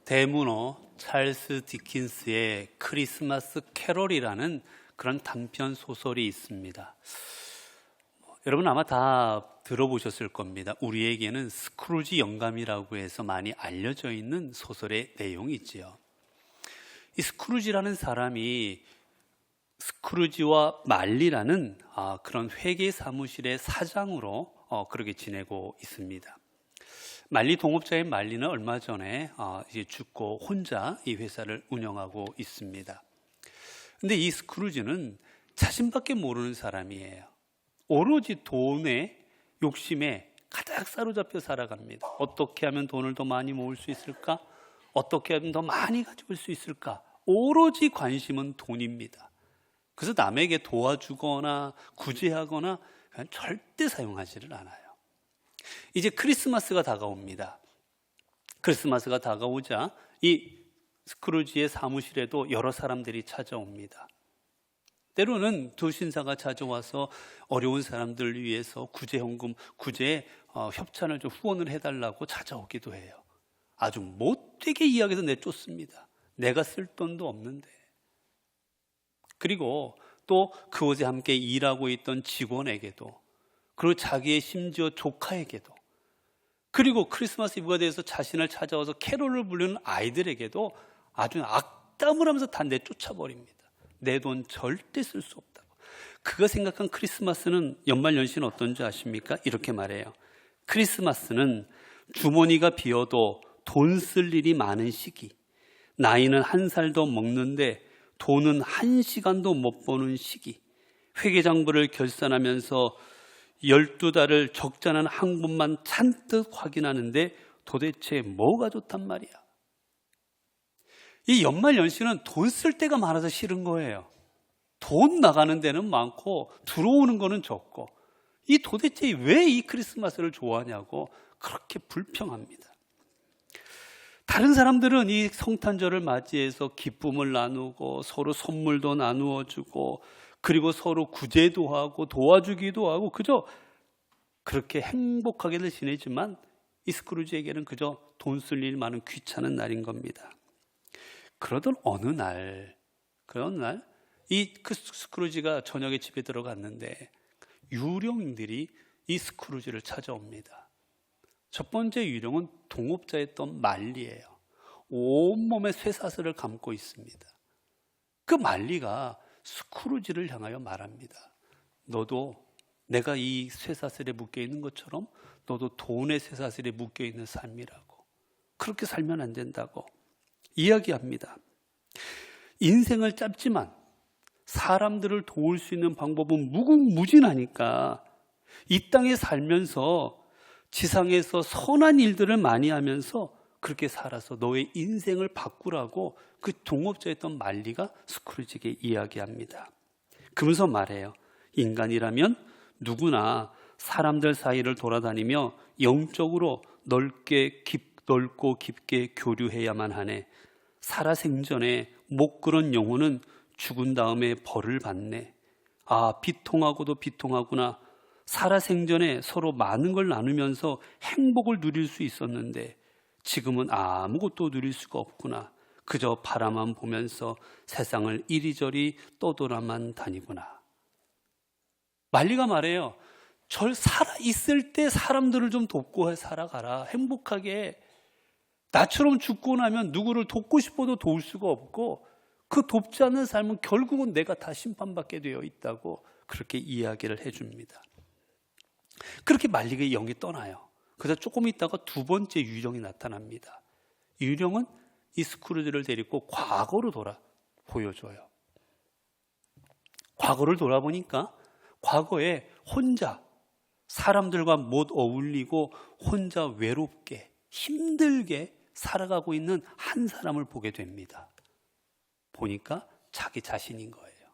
대문호 찰스 디킨스의 크리스마스 캐롤이라는 그런 단편 소설이 있습니다. 여러분 아마 다 들어보셨을 겁니다. 우리에게는 스크루지 영감이라고 해서 많이 알려져 있는 소설의 내용이지요. 이 스크루지라는 사람이 스크루지와 말리라는 그런 회계 사무실의 사장으로 그렇게 지내고 있습니다. 말리 동업자인 말리는 얼마 전에 이제 죽고 혼자 이 회사를 운영하고 있습니다. 근데 이 스크루지는 자신밖에 모르는 사람이에요. 오로지 돈의 욕심에 가득 사로잡혀 살아갑니다. 어떻게 하면 돈을 더 많이 모을 수 있을까? 어떻게 하면 더 많이 가져올 수 있을까? 오로지 관심은 돈입니다. 그래서 남에게 도와주거나 구제하거나 그냥 절대 사용하지를 않아요. 이제 크리스마스가 다가옵니다. 크리스마스가 다가오자 이 스크루지의 사무실에도 여러 사람들이 찾아옵니다. 때로는 두 신사가 찾아와서 어려운 사람들을 위해서 구제헌금, 구제 협찬을 좀 후원을 해달라고 찾아오기도 해요. 아주 못되게 이야기해서 내쫓습니다. 내가 쓸 돈도 없는데. 그리고 또 그곳에 함께 일하고 있던 직원에게도, 그리고 자기의 심지어 조카에게도, 그리고 크리스마스 이브가 돼서 자신을 찾아와서 캐롤을 부르는 아이들에게도 아주 악담을 하면서 다 내쫓아버립니다. 내 돈 절대 쓸 수 없다고. 그가 생각한 크리스마스는, 연말연시는 어떤 줄 아십니까? 이렇게 말해요. 크리스마스는 주머니가 비어도 돈 쓸 일이 많은 시기, 나이는 1살도 먹는데 돈은 1시간도 못 버는 시기, 회계장부를 결산하면서 12달을 적자는 한 곳만 잔뜩 확인하는데 도대체 뭐가 좋단 말이야. 이 연말연시는 돈 쓸 때가 많아서 싫은 거예요. 돈 나가는 데는 많고 들어오는 거는 적고, 이 도대체 왜 이 크리스마스를 좋아하냐고 그렇게 불평합니다. 다른 사람들은 이 성탄절을 맞이해서 기쁨을 나누고 서로 선물도 나누어 주고, 그리고 서로 구제도 하고 도와주기도 하고, 그저 그렇게 행복하게들 지내지만 이 스크루지에게는 그저 돈 쓸 일 많은 귀찮은 날인 겁니다. 그러던 어느 날 이 스크루지가 저녁에 집에 들어갔는데 유령들이 이 스크루지를 찾아옵니다. 첫 번째 유령은 동업자였던 말리예요. 온몸에 쇠사슬을 감고 있습니다. 그 말리가 스크루지를 향하여 말합니다. 너도 내가 이 쇠사슬에 묶여 있는 것처럼 너도 돈의 쇠사슬에 묶여 있는 삶이라고, 그렇게 살면 안 된다고 이야기합니다. 인생을 짧지만 사람들을 도울 수 있는 방법은 무궁무진하니까 이 땅에 살면서 지상에서 선한 일들을 많이 하면서 그렇게 살아서 너의 인생을 바꾸라고 그 동업자였던 말리가 스크루지에게 이야기합니다. 그러면서 말해요. 인간이라면 누구나 사람들 사이를 돌아다니며 영적으로 넓고 깊게 교류해야만 하네. 살아생전에 못 그런 영혼은 죽은 다음에 벌을 받네. 비통하고도 비통하구나. 살아생전에 서로 많은 걸 나누면서 행복을 누릴 수 있었는데 지금은 아무것도 누릴 수가 없구나. 그저 바라만 보면서 세상을 이리저리 떠돌아만 다니구나. 말리가 말해요. 살아있을 때 사람들을 좀 돕고 살아가라. 행복하게. 나처럼 죽고 나면 누구를 돕고 싶어도 도울 수가 없고, 그 돕지 않는 삶은 결국은 내가 다 심판받게 되어 있다고 그렇게 이야기를 해줍니다. 그렇게 말리가 영이 떠나요. 그래서 조금 있다가 두 번째 유령이 나타납니다. 유령은 이 스크루지를 데리고 과거로 보여줘요. 과거를 돌아보니까 과거에 혼자 사람들과 못 어울리고 혼자 외롭게 힘들게 살아가고 있는 한 사람을 보게 됩니다. 보니까 자기 자신인 거예요.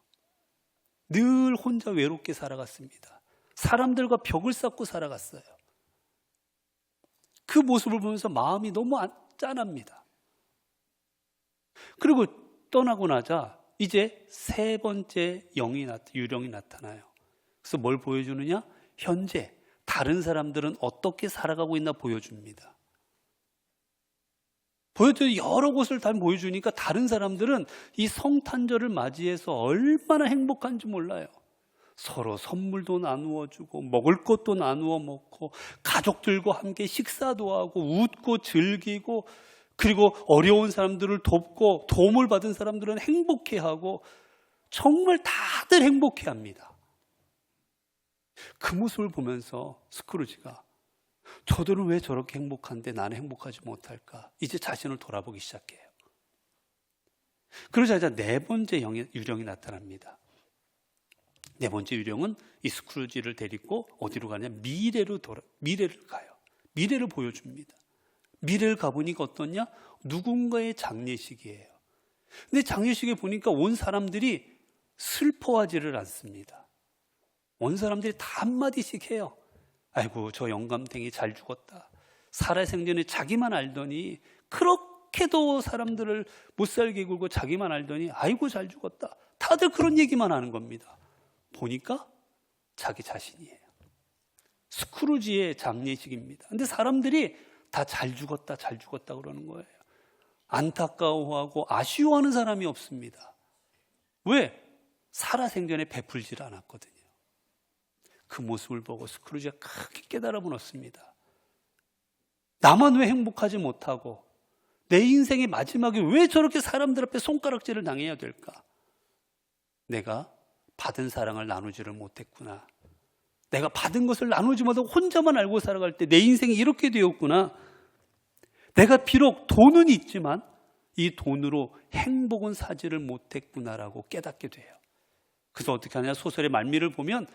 늘 혼자 외롭게 살아갔습니다. 사람들과 벽을 쌓고 살아갔어요. 그 모습을 보면서 마음이 너무 짠합니다. 그리고 떠나고 나자 이제 세 번째 유령이 나타나요. 그래서 뭘 보여주느냐? 현재 다른 사람들은 어떻게 살아가고 있나 보여줍니다. 보여주는 여러 곳을 다 보여주니까 다른 사람들은 이 성탄절을 맞이해서 얼마나 행복한지 몰라요. 서로 선물도 나누어 주고 먹을 것도 나누어 먹고 가족들과 함께 식사도 하고 웃고 즐기고, 그리고 어려운 사람들을 돕고 도움을 받은 사람들은 행복해하고, 정말 다들 행복해합니다. 그 모습을 보면서 스크루지가 저들은 왜 저렇게 행복한데 나는 행복하지 못할까? 이제 자신을 돌아보기 시작해요. 그러자 이제 네 번째 유령이 나타납니다. 네 번째 유령은 이 스크루지를 데리고 어디로 가냐? 미래를 가요. 미래를 보여줍니다. 미래를 가보니까 어떠냐? 누군가의 장례식이에요. 근데 장례식에 보니까 온 사람들이 슬퍼하지를 않습니다. 온 사람들이 다 한마디씩 해요. 아이고, 저 영감탱이 잘 죽었다. 살아생전에 자기만 알더니 그렇게도 사람들을 못 살게 굴고 자기만 알더니 아이고 잘 죽었다. 다들 그런 얘기만 하는 겁니다. 보니까 자기 자신이에요. 스크루지의 장례식입니다. 근데 사람들이 다 잘 죽었다 잘 죽었다 그러는 거예요. 안타까워하고 아쉬워하는 사람이 없습니다. 왜? 살아생전에 베풀질 않았거든요. 그 모습을 보고 스크루지가 크게 깨달아 물었습니다. 나만 왜 행복하지 못하고 내 인생의 마지막에 왜 저렇게 사람들 앞에 손가락질을 당해야 될까? 내가 받은 사랑을 나누지를 못했구나. 내가 받은 것을 나누지 못하고 혼자만 알고 살아갈 때 내 인생이 이렇게 되었구나. 내가 비록 돈은 있지만 이 돈으로 행복은 사지를 못했구나라고 깨닫게 돼요. 그래서 어떻게 하냐? 소설의 말미를 보면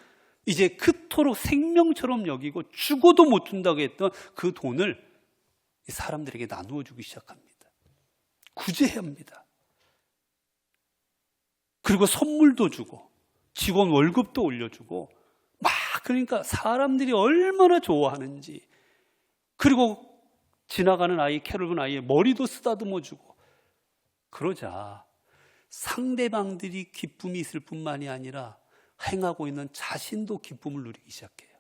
이제 그토록 생명처럼 여기고 죽어도 못 준다고 했던 그 돈을 사람들에게 나누어 주기 시작합니다. 구제합니다. 그리고 선물도 주고 직원 월급도 올려주고 막, 그러니까 사람들이 얼마나 좋아하는지. 그리고 지나가는 아이, 캐롤은 아이의 머리도 쓰다듬어 주고. 그러자 상대방들이 기쁨이 있을 뿐만이 아니라 행하고 있는 자신도 기쁨을 누리기 시작해요.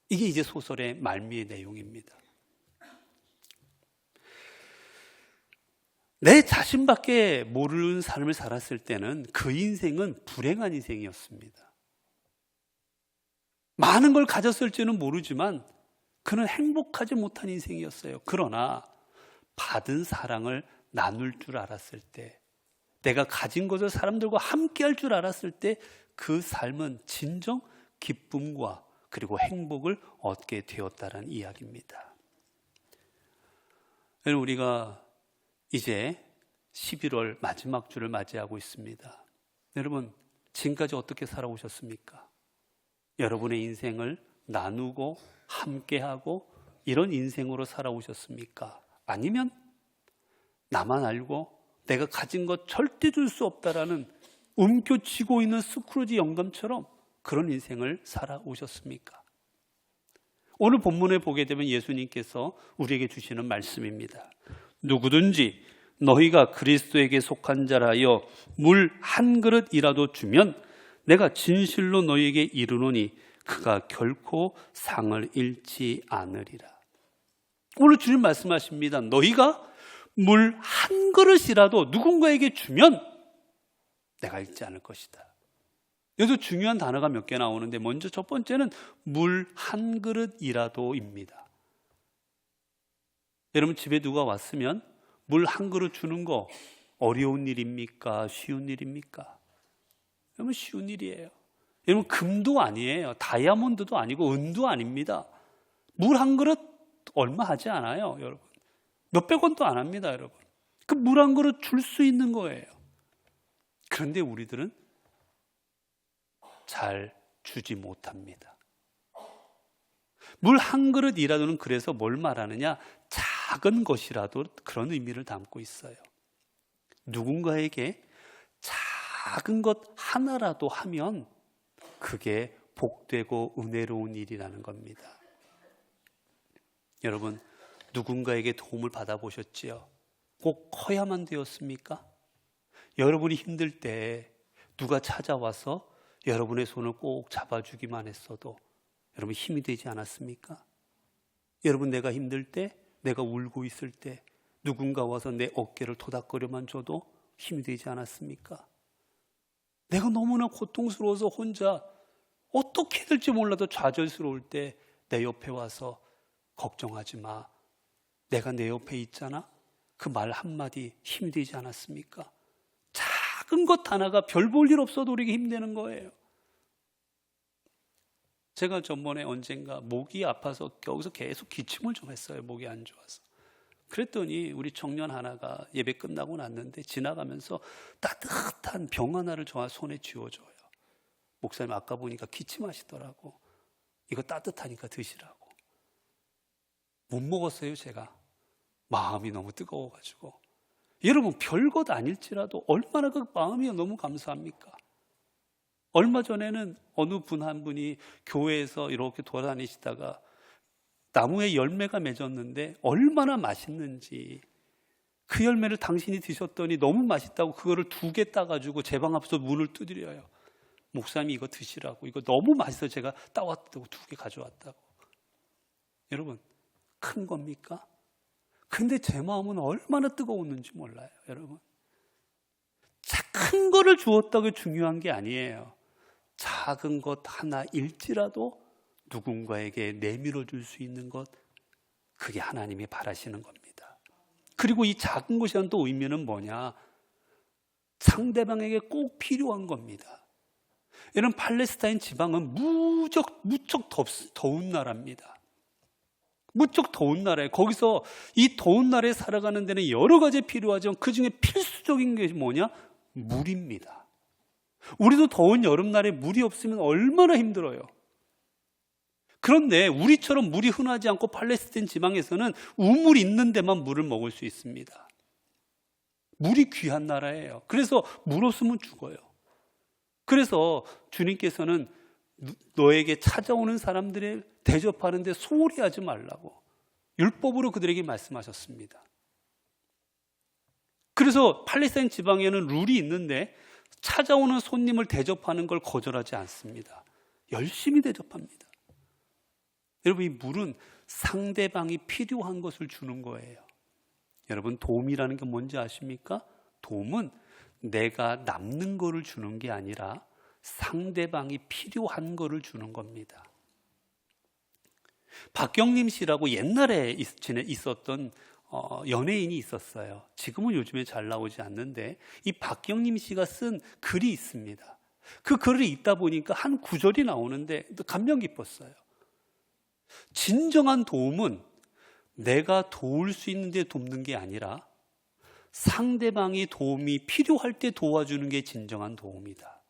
이게 이제 소설의 말미의 내용입니다. 내 자신밖에 모르는 삶을 살았을 때는 그 인생은 불행한 인생이었습니다. 많은 걸 가졌을지는 모르지만 그는 행복하지 못한 인생이었어요. 그러나 받은 사랑을 나눌 줄 알았을 때, 내가 가진 것을 사람들과 함께 할 줄 알았을 때 그 삶은 진정 기쁨과 그리고 행복을 얻게 되었다는 이야기입니다. 우리가 이제 11월 마지막 주를 맞이하고 있습니다. 여러분, 지금까지 어떻게 살아오셨습니까? 여러분의 인생을 나누고 함께하고 이런 인생으로 살아오셨습니까? 아니면 나만 알고 내가 가진 것 절대 줄 수 없다라는 움켜쥐고 있는 스크루지 영감처럼 그런 인생을 살아오셨습니까? 오늘 본문에 보게 되면 예수님께서 우리에게 주시는 말씀입니다. 누구든지 너희가 그리스도에게 속한 자라여 물 한 그릇이라도 주면 내가 진실로 너희에게 이르노니 그가 결코 상을 잃지 않으리라. 오늘 주님 말씀하십니다. 너희가 물 한 그릇이라도 누군가에게 주면 내가 잃지 않을 것이다. 여기서 중요한 단어가 몇 개 나오는데, 먼저 첫 번째는 물 한 그릇이라도입니다. 여러분, 집에 누가 왔으면 물 한 그릇 주는 거 어려운 일입니까? 쉬운 일입니까? 여러분, 쉬운 일이에요. 여러분, 금도 아니에요. 다이아몬드도 아니고 은도 아닙니다. 물 한 그릇 얼마 하지 않아요, 여러분. 몇백 원도 안 합니다, 여러분. 그 물 한 그릇 줄 수 있는 거예요. 그런데 우리들은 잘 주지 못합니다. 물 한 그릇이라도는 그래서 뭘 말하느냐? 작은 것이라도 그런 의미를 담고 있어요. 누군가에게 작은 것 하나라도 하면 그게 복되고 은혜로운 일이라는 겁니다. 여러분, 누군가에게 도움을 받아보셨지요? 꼭 커야만 되었습니까? 여러분이 힘들 때 누가 찾아와서 여러분의 손을 꼭 잡아주기만 했어도 여러분 힘이 되지 않았습니까? 여러분, 내가 힘들 때, 내가 울고 있을 때 누군가 와서 내 어깨를 토닥거려만 줘도 힘이 되지 않았습니까? 내가 너무나 고통스러워서 혼자 어떻게 될지 몰라도 좌절스러울 때 내 옆에 와서 걱정하지 마, 내가 내 옆에 있잖아, 그 말 한마디 힘이 되지 않았습니까? 작은 것 하나가 별 볼 일 없어도 우리에게 힘내는 거예요. 제가 전번에 언젠가 목이 아파서 여기서 계속 기침을 좀 했어요. 목이 안 좋아서. 그랬더니 우리 청년 하나가 예배 끝나고 났는데 지나가면서 따뜻한 병 하나를 저 손에 쥐어줘요. 목사님 아까 보니까 기침하시더라고. 이거 따뜻하니까 드시라고. 못 먹었어요. 제가 마음이 너무 뜨거워가지고. 여러분 별것 아닐지라도 얼마나 그 마음이 너무 감사합니까? 얼마 전에는 어느 분 한 분이 교회에서 이렇게 돌아다니시다가 나무에 열매가 맺었는데 얼마나 맛있는지, 그 열매를 당신이 드셨더니 너무 맛있다고 그거를 2개 따가지고 제 방 앞에서 문을 두드려요. 목사님 이거 드시라고, 이거 너무 맛있어서 제가 따왔다고 2개 가져왔다고. 여러분 큰 겁니까? 근데 제 마음은 얼마나 뜨거웠는지 몰라요. 여러분 큰 거를 주었다고 중요한 게 아니에요. 작은 것 하나일지라도 누군가에게 내밀어 줄 수 있는 것, 그게 하나님이 바라시는 겁니다. 그리고 이 작은 것이란 또 의미는 뭐냐? 상대방에게 꼭 필요한 겁니다. 이런 팔레스타인 지방은 무척 더운 나라입니다. 무척 더운 나라예요. 거기서 이 더운 나라에 살아가는 데는 여러 가지 필요하지만 그 중에 필수적인 게 뭐냐? 물입니다. 우리도 더운 여름날에 물이 없으면 얼마나 힘들어요. 그런데 우리처럼 물이 흔하지 않고 팔레스타인 지방에서는 우물 있는 데만 물을 먹을 수 있습니다. 물이 귀한 나라예요. 그래서 물 없으면 죽어요. 그래서 주님께서는 너에게 찾아오는 사람들을 대접하는데 소홀히 하지 말라고 율법으로 그들에게 말씀하셨습니다. 그래서 팔레스타인 지방에는 룰이 있는데 찾아오는 손님을 대접하는 걸 거절하지 않습니다. 열심히 대접합니다. 여러분 이 물은 상대방이 필요한 것을 주는 거예요. 여러분 도움이라는 게 뭔지 아십니까? 도움은 내가 남는 거를 주는 게 아니라 상대방이 필요한 거를 주는 겁니다. 박경림 씨라고 옛날에 있었던 연예인이 있었어요. 지금은 요즘에 잘 나오지 않는데 이 박경림 씨가 쓴 글이 있습니다. 그 글을 읽다 보니까 한 구절이 나오는데 감명 깊었어요. 진정한 도움은 내가 도울 수 있는데 돕는 게 아니라 상대방이 도움이 필요할 때 도와주는 게 진정한 도움이다.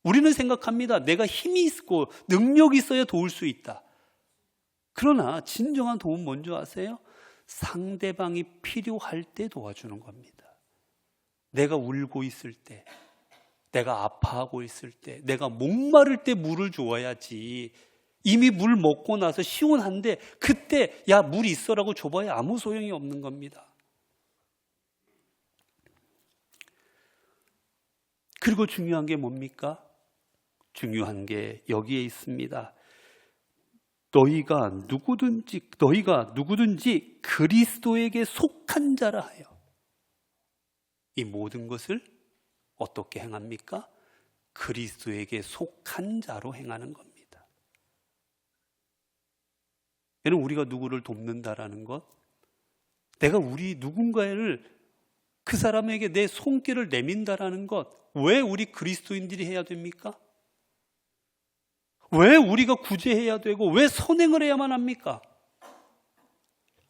우리는 생각합니다. 내가 힘이 있고 능력이 있어야 도울 수 있다. 그러나 진정한 도움 뭔지 아세요? 상대방이 필요할 때 도와주는 겁니다. 내가 울고 있을 때, 내가 아파하고 있을 때, 내가 목마를 때 물을 줘야지. 이미 물 먹고 나서 시원한데 그때 야 물 있어라고 줘봐야 아무 소용이 없는 겁니다. 그리고 중요한 게 뭡니까? 중요한 게 여기에 있습니다. 너희가 누구든지 그리스도에게 속한 자라 하여. 이 모든 것을 어떻게 행합니까? 그리스도에게 속한 자로 행하는 겁니다. 여러분 우리가 누구를 돕는다라는 것, 내가 우리 누군가를 그 사람에게 내 손길을 내민다라는 것, 왜 우리 그리스도인들이 해야 됩니까? 왜 우리가 구제해야 되고 왜 선행을 해야만 합니까?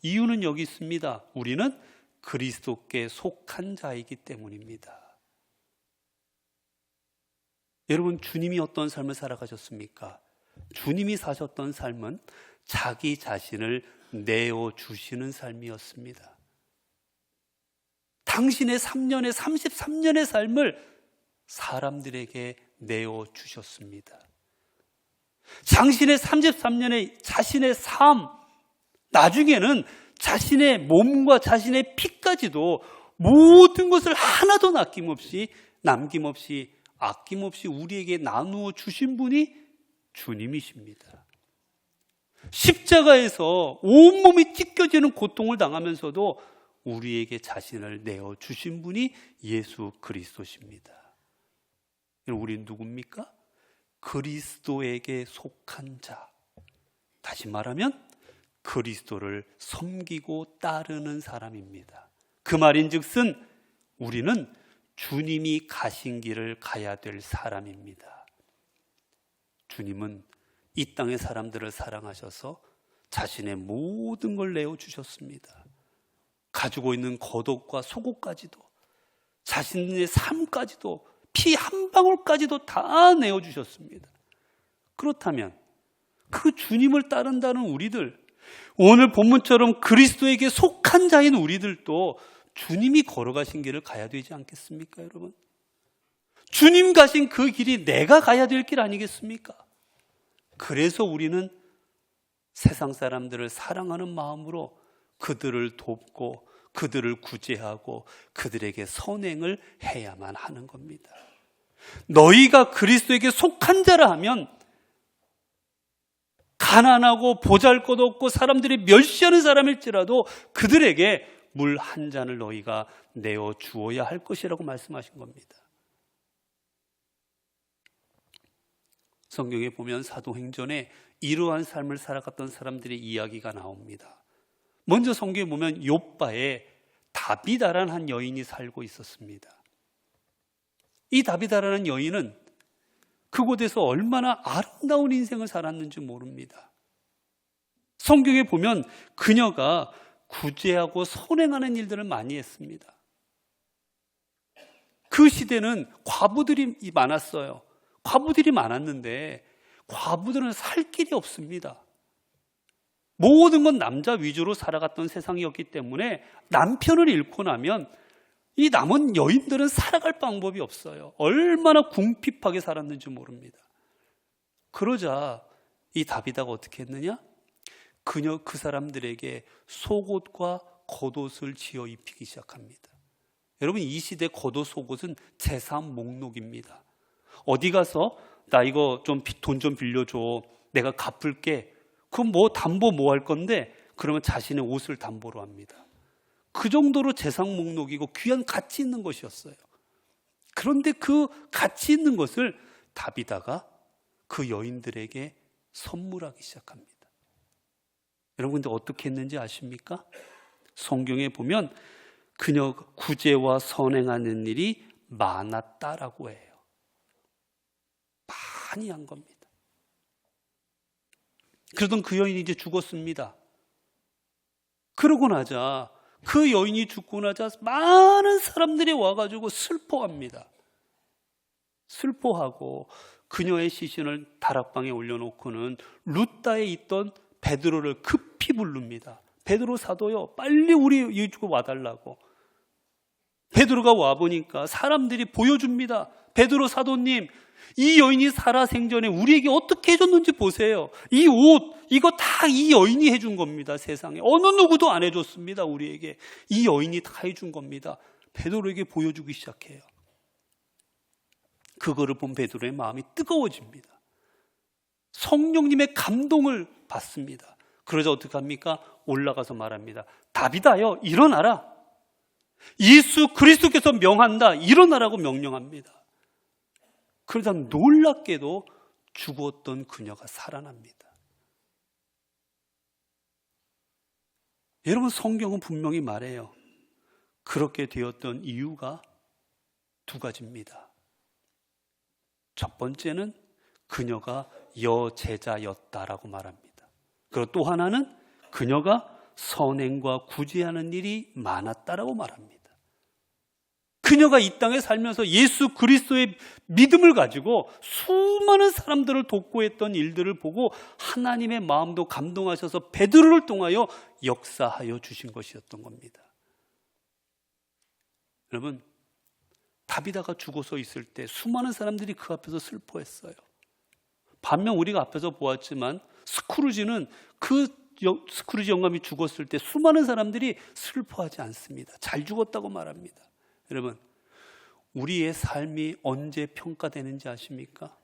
이유는 여기 있습니다. 우리는 그리스도께 속한 자이기 때문입니다. 여러분 주님이 어떤 삶을 살아가셨습니까? 주님이 사셨던 삶은 자기 자신을 내어주시는 삶이었습니다. 당신의 33년의 삶을 사람들에게 내어주셨습니다. 당신의 33년의 자신의 삶, 나중에는 자신의 몸과 자신의 피까지도 모든 것을 하나도 남김없이 아낌없이 우리에게 나누어 주신 분이 주님이십니다. 십자가에서 온몸이 찢겨지는 고통을 당하면서도 우리에게 자신을 내어주신 분이 예수 그리스도십니다. 우리는 누굽니까? 그리스도에게 속한 자. 다시 말하면 그리스도를 섬기고 따르는 사람입니다. 그 말인즉슨 우리는 주님이 가신 길을 가야 될 사람입니다. 주님은 이 땅의 사람들을 사랑하셔서 자신의 모든 걸 내어주셨습니다. 가지고 있는 겉옷과 속옷까지도, 자신의 삶까지도, 피 한 방울까지도 다 내어주셨습니다. 그렇다면 그 주님을 따른다는 우리들, 오늘 본문처럼 그리스도에게 속한 자인 우리들도 주님이 걸어가신 길을 가야 되지 않겠습니까, 여러분? 주님 가신 그 길이 내가 가야 될 길 아니겠습니까? 그래서 우리는 세상 사람들을 사랑하는 마음으로 그들을 돕고 그들을 구제하고 그들에게 선행을 해야만 하는 겁니다. 너희가 그리스도에게 속한 자라 하면 가난하고 보잘것없고 사람들이 멸시하는 사람일지라도 그들에게 물 한 잔을 너희가 내어 주어야 할 것이라고 말씀하신 겁니다. 성경에 보면 사도행전에 이러한 삶을 살아갔던 사람들의 이야기가 나옵니다. 먼저 성경에 보면 욥바에 다비다라는 한 여인이 살고 있었습니다. 이 다비다라는 여인은 그곳에서 얼마나 아름다운 인생을 살았는지 모릅니다. 성경에 보면 그녀가 구제하고 선행하는 일들을 많이 했습니다. 그 시대는 과부들이 많았어요. 과부들이 많았는데 과부들은 살 길이 없습니다. 모든 건 남자 위주로 살아갔던 세상이었기 때문에 남편을 잃고 나면 이 남은 여인들은 살아갈 방법이 없어요. 얼마나 궁핍하게 살았는지 모릅니다. 그러자 이 다비다가 어떻게 했느냐? 그 사람들에게 속옷과 겉옷을 지어 입히기 시작합니다. 여러분, 이 시대 겉옷 속옷은 재산 목록입니다. 어디 가서 나 이거 좀 돈 좀 빌려줘, 내가 갚을게. 그럼 뭐 담보 뭐 할 건데? 그러면 자신의 옷을 담보로 합니다. 그 정도로 재산 목록이고 귀한 가치 있는 것이었어요. 그런데 그 가치 있는 것을 다비다가 그 여인들에게 선물하기 시작합니다. 여러분, 근데 어떻게 했는지 아십니까? 성경에 보면 그녀 구제와 선행하는 일이 많았다라고 해요. 많이 한 겁니다. 그러던 그 여인이 이제 죽었습니다. 그러고 나자 그 여인이 죽고 나자 많은 사람들이 와가지고 슬퍼합니다. 슬퍼하고 그녀의 시신을 다락방에 올려놓고는 룻다에 있던 베드로를 급히 부릅니다. 베드로 사도요, 빨리 우리 이쪽으로 와달라고. 베드로가 와보니까 사람들이 보여줍니다. 베드로 사도님, 이 여인이 살아생전에 우리에게 어떻게 해줬는지 보세요. 이 옷, 이거 다 이 여인이 해준 겁니다. 세상에 어느 누구도 안 해줬습니다. 우리에게 이 여인이 다 해준 겁니다. 베드로에게 보여주기 시작해요. 그거를 본 베드로의 마음이 뜨거워집니다. 성령님의 감동을 받습니다. 그러자 어떻게 합니까? 올라가서 말합니다. 다비다여, 일어나라. 예수 그리스도께서 명한다. 일어나라고 명령합니다. 그러자 놀랍게도 죽었던 그녀가 살아납니다. 여러분, 성경은 분명히 말해요. 그렇게 되었던 이유가 두 가지입니다. 첫 번째는 그녀가 여제자였다라고 말합니다. 그리고 또 하나는 그녀가 선행과 구제하는 일이 많았다라고 말합니다. 그녀가 이 땅에 살면서 예수 그리스도의 믿음을 가지고 수많은 사람들을 돕고 했던 일들을 보고 하나님의 마음도 감동하셔서 베드로를 통하여 역사하여 주신 것이었던 겁니다. 여러분, 다비다가 죽어서 있을 때 수많은 사람들이 그 앞에서 슬퍼했어요. 반면 우리가 앞에서 보았지만 스크루지는 스크루지 영감이 죽었을 때 수많은 사람들이 슬퍼하지 않습니다. 잘 죽었다고 말합니다. 여러분, 우리의 삶이 언제 평가되는지 아십니까?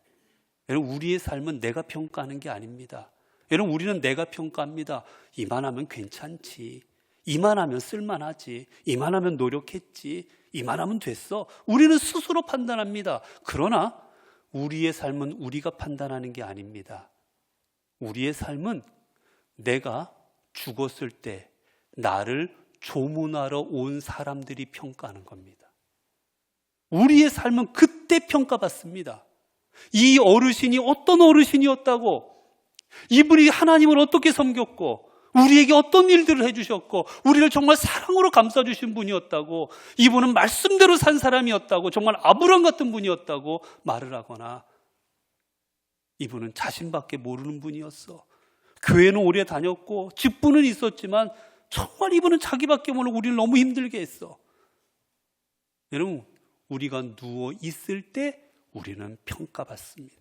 여러분, 우리의 삶은 내가 평가하는 게 아닙니다. 여러분, 우리는 내가 평가합니다. 이만하면 괜찮지, 이만하면 쓸만하지, 이만하면 노력했지, 이만하면 됐어. 우리는 스스로 판단합니다. 그러나 우리의 삶은 우리가 판단하는 게 아닙니다. 우리의 삶은 내가 죽었을 때 나를 조문하러 온 사람들이 평가하는 겁니다. 우리의 삶은 그때 평가받습니다. 이 어르신이 어떤 어르신이었다고, 이분이 하나님을 어떻게 섬겼고, 우리에게 어떤 일들을 해주셨고, 우리를 정말 사랑으로 감싸주신 분이었다고, 이분은 말씀대로 산 사람이었다고, 정말 아브람 같은 분이었다고 말을 하거나, 이분은 자신밖에 모르는 분이었어. 교회는 오래 다녔고 직분은 있었지만 정말 이분은 자기밖에 모르고 우리를 너무 힘들게 했어. 여러분, 우리가 누워 있을 때 우리는 평가받습니다.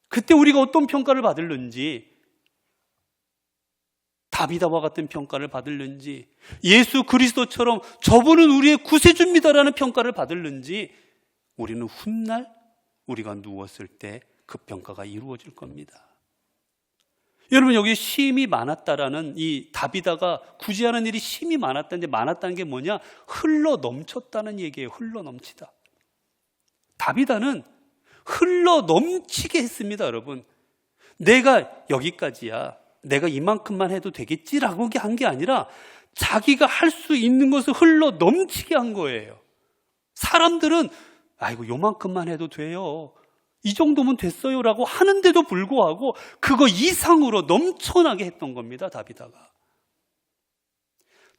그때 우리가 어떤 평가를 받을는지, 다비다와 같은 평가를 받을는지, 예수 그리스도처럼 저분은 우리의 구세주입니다라는 평가를 받을는지, 우리는 훗날 우리가 누웠을 때 그 평가가 이루어질 겁니다. 여러분, 여기 심이 많았다라는, 이 다비다가 구제하는 일이 심이 많았다는데, 많았다는 게 뭐냐? 흘러 넘쳤다는 얘기예요. 흘러 넘치다. 다비다는 흘러 넘치게 했습니다. 여러분, 내가 여기까지야, 내가 이만큼만 해도 되겠지라고 한 게 아니라 자기가 할 수 있는 것을 흘러 넘치게 한 거예요. 사람들은 아이고 요만큼만 해도 돼요, 이 정도면 됐어요 라고 하는데도 불구하고 그거 이상으로 넘쳐나게 했던 겁니다. 다비다가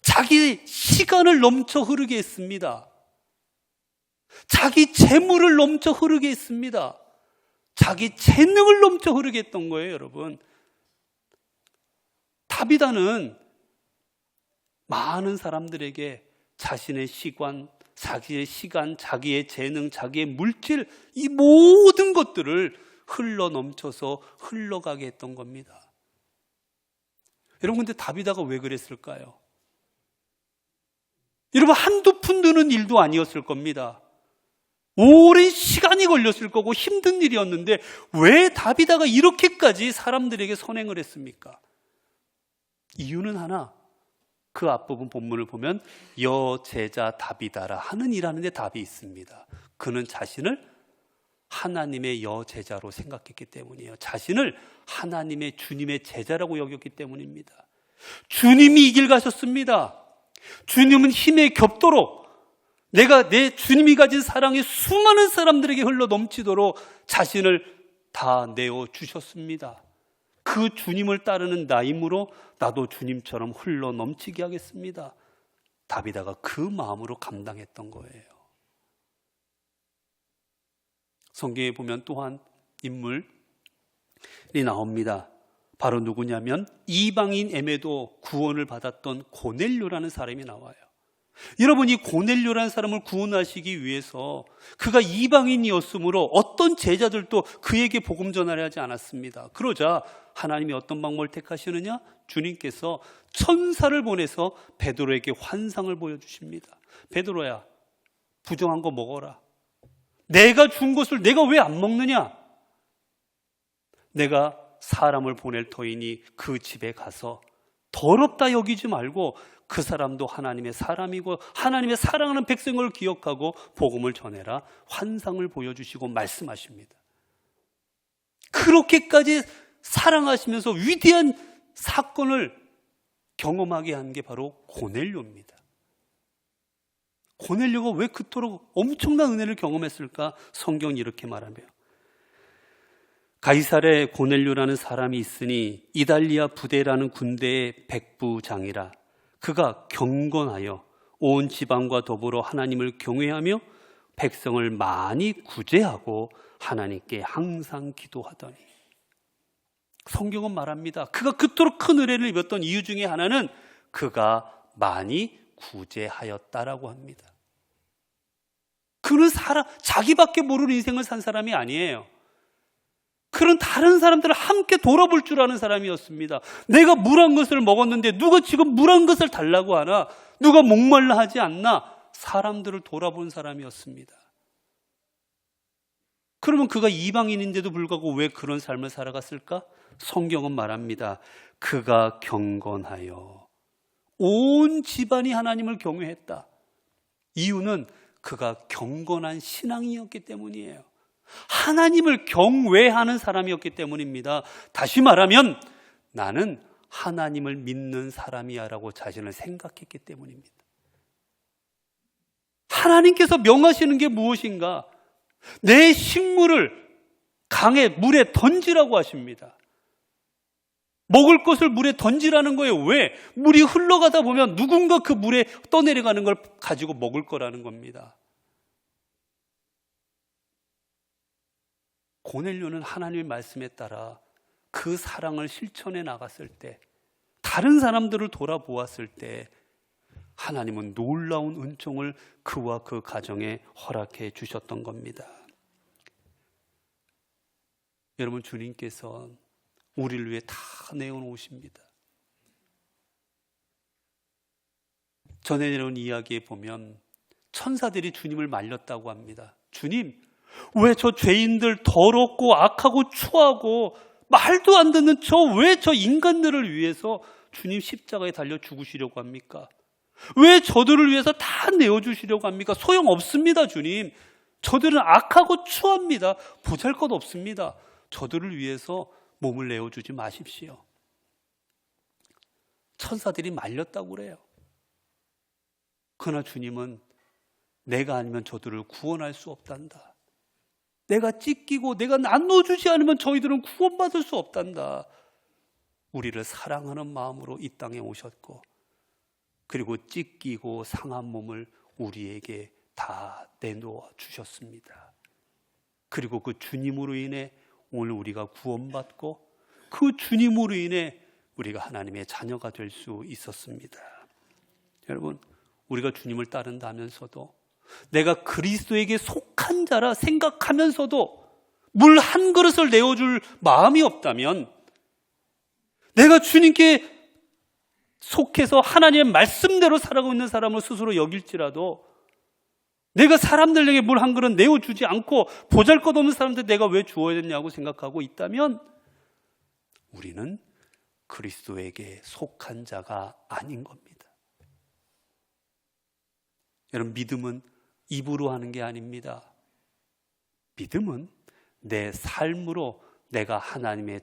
자기 시간을 넘쳐 흐르게 했습니다. 자기 재물을 넘쳐 흐르게 했습니다. 자기 재능을 넘쳐 흐르게 했던 거예요. 여러분, 다비다는 많은 사람들에게 자신의 시간, 자기의 시간, 자기의 재능, 자기의 물질, 이 모든 것들을 흘러 넘쳐서 흘러가게 했던 겁니다. 여러분, 근데 다비다가 왜 그랬을까요? 여러분, 한두 푼 드는 일도 아니었을 겁니다. 오랜 시간이 걸렸을 거고 힘든 일이었는데 왜 다비다가 이렇게까지 사람들에게 선행을 했습니까? 이유는 하나, 그 앞부분 본문을 보면 여제자 다비다라 하는 일하는데 답이 있습니다. 그는 자신을 하나님의 여제자로 생각했기 때문이에요. 자신을 하나님의, 주님의 제자라고 여겼기 때문입니다. 주님이 이 길 가셨습니다. 주님은 힘에 겹도록 내 주님이 가진 사랑이 수많은 사람들에게 흘러 넘치도록 자신을 다 내어주셨습니다. 그 주님을 따르는 나임으로 나도 주님처럼 흘러 넘치게 하겠습니다. 다비다가 그 마음으로 감당했던 거예요. 성경에 보면 또한 인물이 나옵니다. 바로 누구냐면 이방인에게도 구원을 받았던 고넬료라는 사람이 나와요. 여러분, 이 고넬료라는 사람을 구원하시기 위해서 그가 이방인이었으므로 어떤 제자들도 그에게 복음 전하려 하지 않았습니다. 그러자 하나님이 어떤 방법을 택하시느냐? 주님께서 천사를 보내서 베드로에게 환상을 보여주십니다. 베드로야, 부정한 거 먹어라. 내가 준 것을 내가 왜 안 먹느냐? 내가 사람을 보낼 터이니 그 집에 가서 더럽다 여기지 말고 그 사람도 하나님의 사람이고 하나님의 사랑하는 백성을 기억하고 복음을 전해라. 환상을 보여주시고 말씀하십니다. 그렇게까지 사랑하시면서 위대한 사건을 경험하게 한 게 바로 고넬료입니다. 고넬료가 왜 그토록 엄청난 은혜를 경험했을까? 성경이 이렇게 말하며 가이사랴에 고넬료라는 사람이 있으니 이달리아 부대라는 군대의 백부장이라. 그가 경건하여 온 지방과 더불어 하나님을 경외하며 백성을 많이 구제하고 하나님께 항상 기도하더니. 성경은 말합니다. 그가 그토록 큰 은혜를 입었던 이유 중에 하나는 그가 많이 구제하였다라고 합니다. 그는 자기밖에 모르는 인생을 산 사람이 아니에요. 그런 다른 사람들을 함께 돌아볼 줄 아는 사람이었습니다. 내가 물한 것을 먹었는데 누가 지금 물한 것을 달라고 하나? 누가 목말라 하지 않나? 사람들을 돌아본 사람이었습니다. 그러면 그가 이방인인데도 불구하고 왜 그런 삶을 살아갔을까? 성경은 말합니다. 그가 경건하여 온 집안이 하나님을 경외했다. 이유는 그가 경건한 신앙이었기 때문이에요. 하나님을 경외하는 사람이었기 때문입니다. 다시 말하면 나는 하나님을 믿는 사람이야 라고 자신을 생각했기 때문입니다. 하나님께서 명하시는 게 무엇인가? 내 식물을 강에 물에 던지라고 하십니다. 먹을 것을 물에 던지라는 거예요. 왜? 물이 흘러가다 보면 누군가 그 물에 떠내려가는 걸 가지고 먹을 거라는 겁니다. 고넬료는 하나님의 말씀에 따라 그 사랑을 실천해 나갔을 때, 다른 사람들을 돌아보았을 때 하나님은 놀라운 은총을 그와 그 가정에 허락해 주셨던 겁니다. 여러분, 주님께서 우리를 위해 다 내어놓으십니다. 전에 내려온 이야기에 보면 천사들이 주님을 말렸다고 합니다. 주님, 왜 저 죄인들 더럽고 악하고 추하고 말도 안 듣는 왜 저 인간들을 위해서 주님 십자가에 달려 죽으시려고 합니까? 왜 저들을 위해서 다 내어주시려고 합니까? 소용없습니다, 주님. 저들은 악하고 추합니다. 보잘것 없습니다. 저들을 위해서 몸을 내어주지 마십시오. 천사들이 말렸다고 그래요. 그러나 주님은 내가 아니면 저들을 구원할 수 없단다. 내가 찢기고 내가 나눠주지 않으면 저희들은 구원받을 수 없단다. 우리를 사랑하는 마음으로 이 땅에 오셨고, 그리고 찢기고 상한 몸을 우리에게 다 내놓아 주셨습니다. 그리고 그 주님으로 인해 오늘 우리가 구원받고, 그 주님으로 인해 우리가 하나님의 자녀가 될 수 있었습니다. 여러분, 우리가 주님을 따른다면서도, 내가 그리스도에게 속한 자라 생각하면서도 물 한 그릇을 내어줄 마음이 없다면, 내가 주님께 속해서 하나님의 말씀대로 살아가고 있는 사람을 스스로 여길지라도, 내가 사람들에게 물 한 그릇 내어주지 않고 보잘것없는 사람들 내가 왜 주어야 되냐고 생각하고 있다면 우리는 그리스도에게 속한 자가 아닌 겁니다. 여러분, 믿음은 입으로 하는 게 아닙니다. 믿음은 내 삶으로 내가 하나님의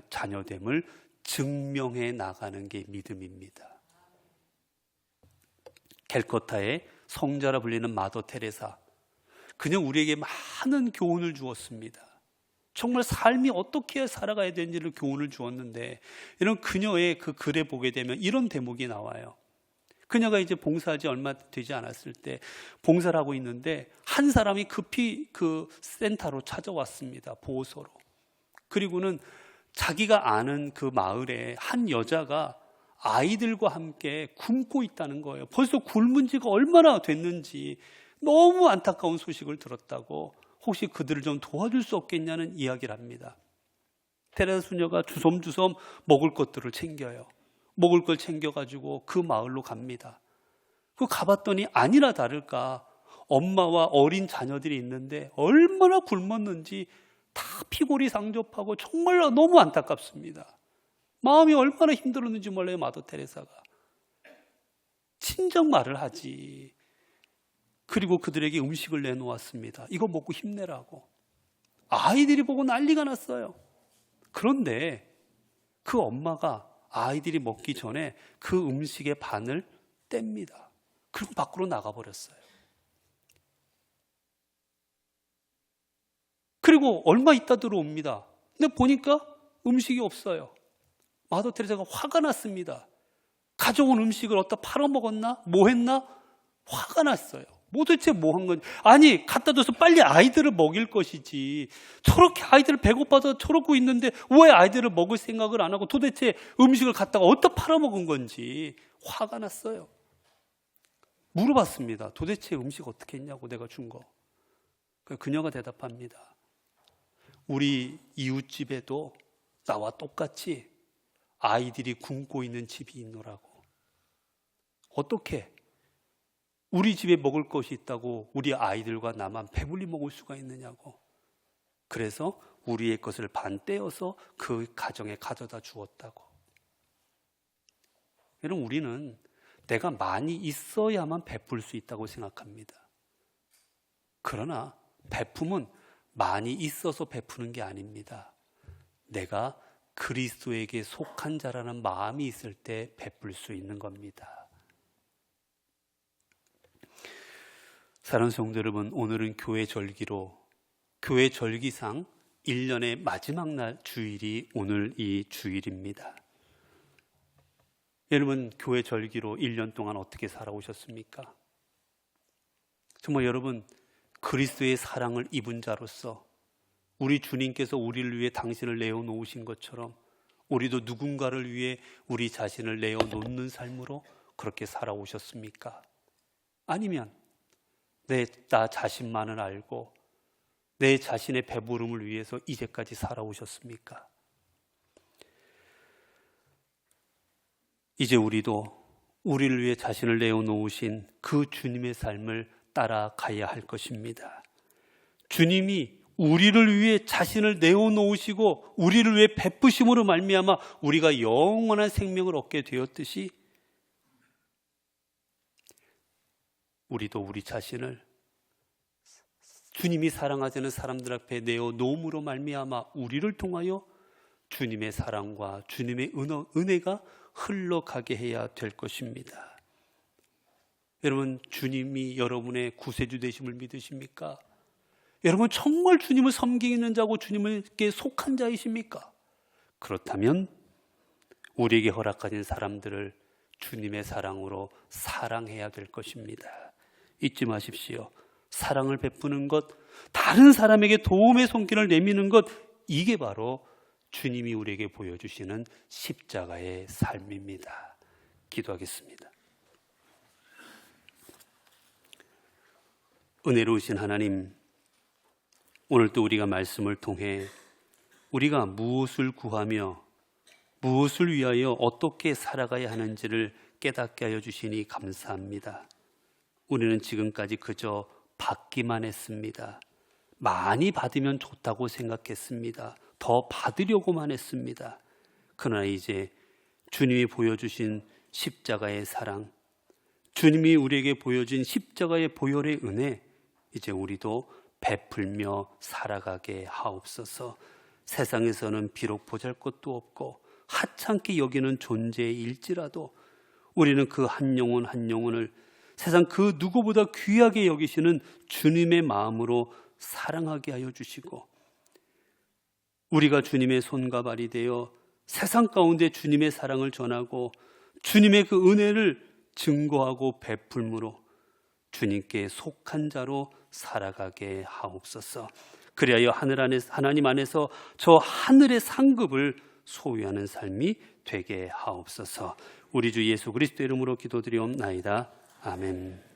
자녀됨을 증명해 나가는 게 믿음입니다. 캘커타의 성자라 불리는 마더 테레사, 그녀 우리에게 많은 교훈을 주었습니다. 정말 삶이 어떻게 살아가야 되는지를 교훈을 주었는데, 이런 그녀의 그 글에 보게 되면 이런 대목이 나와요. 그녀가 이제 봉사하지 얼마 되지 않았을 때 봉사를 하고 있는데 한 사람이 급히 그 센터로 찾아왔습니다. 보호소로. 그리고는 자기가 아는 그 마을에 한 여자가 아이들과 함께 굶고 있다는 거예요. 벌써 굶은 지가 얼마나 됐는지 너무 안타까운 소식을 들었다고, 혹시 그들을 좀 도와줄 수 없겠냐는 이야기를 합니다. 테레사 수녀가 주섬주섬 먹을 것들을 챙겨요. 먹을 걸 챙겨가지고 그 마을로 갑니다. 그 가봤더니 아니나 다를까 엄마와 어린 자녀들이 있는데 얼마나 굶었는지 다 피골이 상접하고 정말 너무 안타깝습니다. 마음이 얼마나 힘들었는지 몰라요. 마더 테레사가 친정 말을 하지. 그리고 그들에게 음식을 내놓았습니다. 이거 먹고 힘내라고. 아이들이 보고 난리가 났어요. 그런데 그 엄마가 아이들이 먹기 전에 그 음식의 반을 뗍니다. 그리고 밖으로 나가버렸어요. 그리고 얼마 있다 들어옵니다. 근데 보니까 음식이 없어요. 마더 테레사가 화가 났습니다. 가져온 음식을 어디다 팔아먹었나? 뭐 했나? 화가 났어요. 도대체 뭐 한 건지. 아니, 갖다 줘서 빨리 아이들을 먹일 것이지. 저렇게 아이들을 배고파서 저러고 있는데 왜 아이들을 먹을 생각을 안 하고 도대체 음식을 갖다가 어디다 팔아먹은 건지 화가 났어요. 물어봤습니다. 도대체 음식 어떻게 했냐고, 내가 준 거. 그녀가 대답합니다. 우리 이웃집에도 나와 똑같이 아이들이 굶고 있는 집이 있노라고. 어떻게 우리 집에 먹을 것이 있다고 우리 아이들과 나만 배불리 먹을 수가 있느냐고. 그래서 우리의 것을 반 떼어서 그 가정에 가져다 주었다고. 여러분, 우리는 내가 많이 있어야만 베풀 수 있다고 생각합니다. 그러나 베품은 많이 있어서 베푸는 게 아닙니다. 내가 그리스도에게 속한 자라는 마음이 있을 때 베풀 수 있는 겁니다. 사랑하는 성도 여러분, 오늘은 교회 절기로 교회 절기상 1년의 마지막 날 주일이 오늘 이 주일입니다. 여러분, 교회 절기로 1년 동안 어떻게 살아오셨습니까? 정말 여러분, 그리스도의 사랑을 입은 자로서 우리 주님께서 우리를 위해 당신을 내어놓으신 것처럼 우리도 누군가를 위해 우리 자신을 내어놓는 삶으로 그렇게 살아오셨습니까? 아니면 나 자신만을 알고 내 자신의 배부름을 위해서 이제까지 살아오셨습니까? 이제 우리도 우리를 위해 자신을 내어놓으신 그 주님의 삶을 따라가야 할 것입니다. 주님이 우리를 위해 자신을 내어놓으시고 우리를 위해 베푸심으로 말미암아 우리가 영원한 생명을 얻게 되었듯이 우리도 우리 자신을 주님이 사랑하시는 사람들 앞에 내어놓음으로 말미암아 우리를 통하여 주님의 사랑과 주님의 은혜가 흘러가게 해야 될 것입니다. 여러분, 주님이 여러분의 구세주 되심을 믿으십니까? 여러분, 정말 주님을 섬기는 자고 주님께 속한 자이십니까? 그렇다면 우리에게 허락하신 사람들을 주님의 사랑으로 사랑해야 될 것입니다. 잊지 마십시오. 사랑을 베푸는 것, 다른 사람에게 도움의 손길을 내미는 것, 이게 바로 주님이 우리에게 보여주시는 십자가의 삶입니다. 기도하겠습니다. 은혜로우신 하나님, 오늘도 우리가 말씀을 통해 우리가 무엇을 구하며 무엇을 위하여 어떻게 살아가야 하는지를 깨닫게 하여 주시니 감사합니다. 우리는 지금까지 그저 받기만 했습니다. 많이 받으면 좋다고 생각했습니다. 더 받으려고만 했습니다. 그러나 이제 주님이 보여주신 십자가의 사랑, 주님이 우리에게 보여준 십자가의 보혈의 은혜, 이제 우리도 베풀며 살아가게 하옵소서. 세상에서는 비록 보잘것도 없고 하찮게 여기는 존재일지라도 우리는 그 한 영혼 한 영혼을 세상 그 누구보다 귀하게 여기시는 주님의 마음으로 사랑하게 하여 주시고, 우리가 주님의 손과 발이 되어 세상 가운데 주님의 사랑을 전하고 주님의 그 은혜를 증거하고 베풀므로 주님께 속한 자로 살아가게 하옵소서. 그리하여 하나님 안에서 저 하늘의 상급을 소유하는 삶이 되게 하옵소서. 우리 주 예수 그리스도 이름으로 기도드리옵나이다. 아멘.